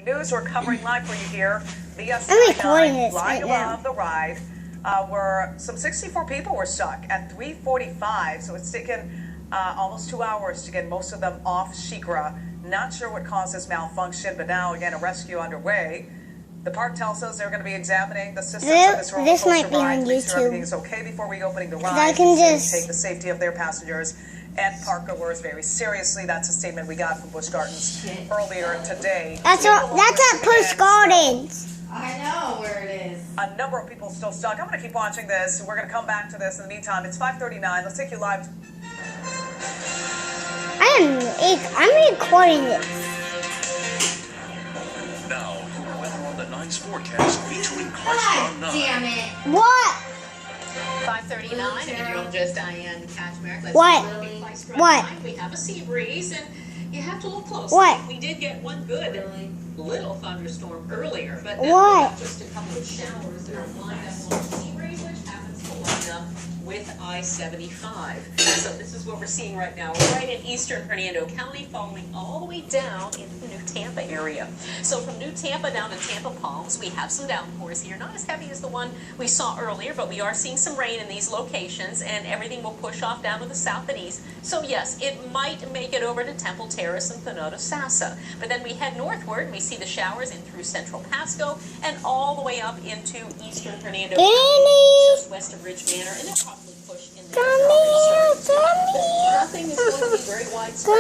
News we're covering live for you here. The I'm recording this lying right above the ride, where some 64 people were stuck at 3:45. So it's taken almost 2 hours to get most of them off SheiKra. Not sure what caused this malfunction, but now again a rescue underway. The park tells us they're going to be examining the systems of this roller coaster might be ride on to make sure YouTube. everything's okay before reopening the ride. I can They just take the safety of their passengers and parkgoers very seriously. That's a statement we got from Busch Gardens earlier today. That's at Busch Gardens. I know where it is. A number of people still stuck. I'm going to keep watching this. We're going to come back to this in the meantime. It's 5:39. Let's take you live. I'm recording this. Now, your weather on the 9's forecast featuring Cars Gone 9. Damn it. What? 5:39, and you're just Diane Catchmark. Let's What? see what we placed right What? behind. We have a sea breeze, and you have to look close. What? We did get one good little thunderstorm earlier, but now What? we have just a couple of showers that are lined up on the sea breeze, which happens to line up with I-75. So this is what we're seeing right now, right in eastern Hernando County, following all the way down into the New Tampa area. So from New Tampa down to Tampa Palms, we have some downpours here, not as heavy as the one we saw earlier, but we are seeing some rain in these locations, and everything will push off down to the south and east. So yes, it might make it over to Temple Terrace and Thanota Sassa. But then we head northward, and we see the showers in through central Pasco and all the way up into eastern Hernando County, just west of Ridge Manor, and then probably push in there. Nothing is going to be very widespread.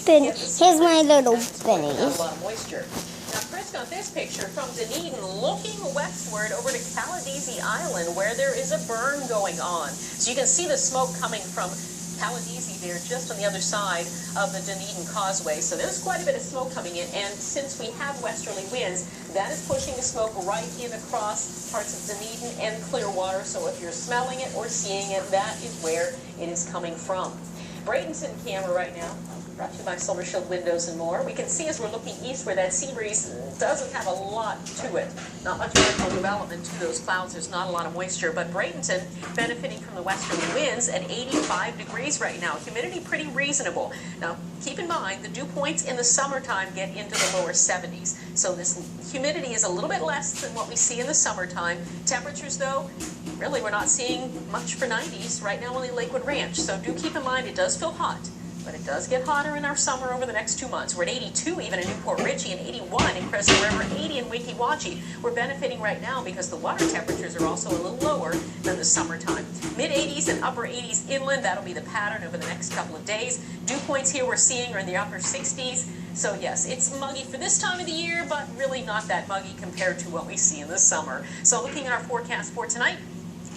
Here's my little A bennies. lot of moisture. Now, Chris got this picture from Dunedin looking westward over to Caladesi Island, where there is a burn going on. So you can see the smoke coming from Caladesi there, just on the other side of the Dunedin Causeway. So there's quite a bit of smoke coming in, and since we have westerly winds, that is pushing the smoke right in across parts of Dunedin and Clearwater. So if you're smelling it or seeing it, that is where it is coming from. Bradenton camera right now, brought to you by Solar Shield Windows and More. We can see as we're looking east where that sea breeze doesn't have a lot to it. Not much vertical development to those clouds. There's not a lot of moisture, but Bradenton benefiting from the westerly winds at 85 degrees right now. Humidity pretty reasonable. Now, keep in mind, the dew points in the summertime get into the lower 70s. So this humidity is a little bit less than what we see in the summertime. Temperatures, though, really we're not seeing much for 90s right now, only Lakewood Ranch. So do keep in mind it does feel hot. But it does get hotter in our summer over the next 2 months. We're at 82 even in Newport Richey and 81 in Crescent River, 80 in Weeki Wachee. We're benefiting right now because the water temperatures are also a little lower than the summertime. Mid-80s and upper 80s inland, that'll be the pattern over the next couple of days. Dew points here we're seeing are in the upper 60s. So yes, it's muggy for this time of the year, but really not that muggy compared to what we see in the summer. So looking at our forecast for tonight,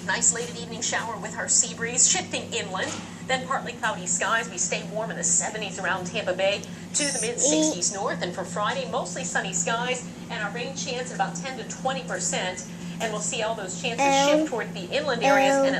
nice late evening shower with our sea breeze shifting inland. Then partly cloudy skies. We stay warm in the 70s around Tampa Bay to the mid-60s north. And for Friday, mostly sunny skies and our rain chance at about 10 to 20%. And we'll see all those chances shift toward the inland areas. And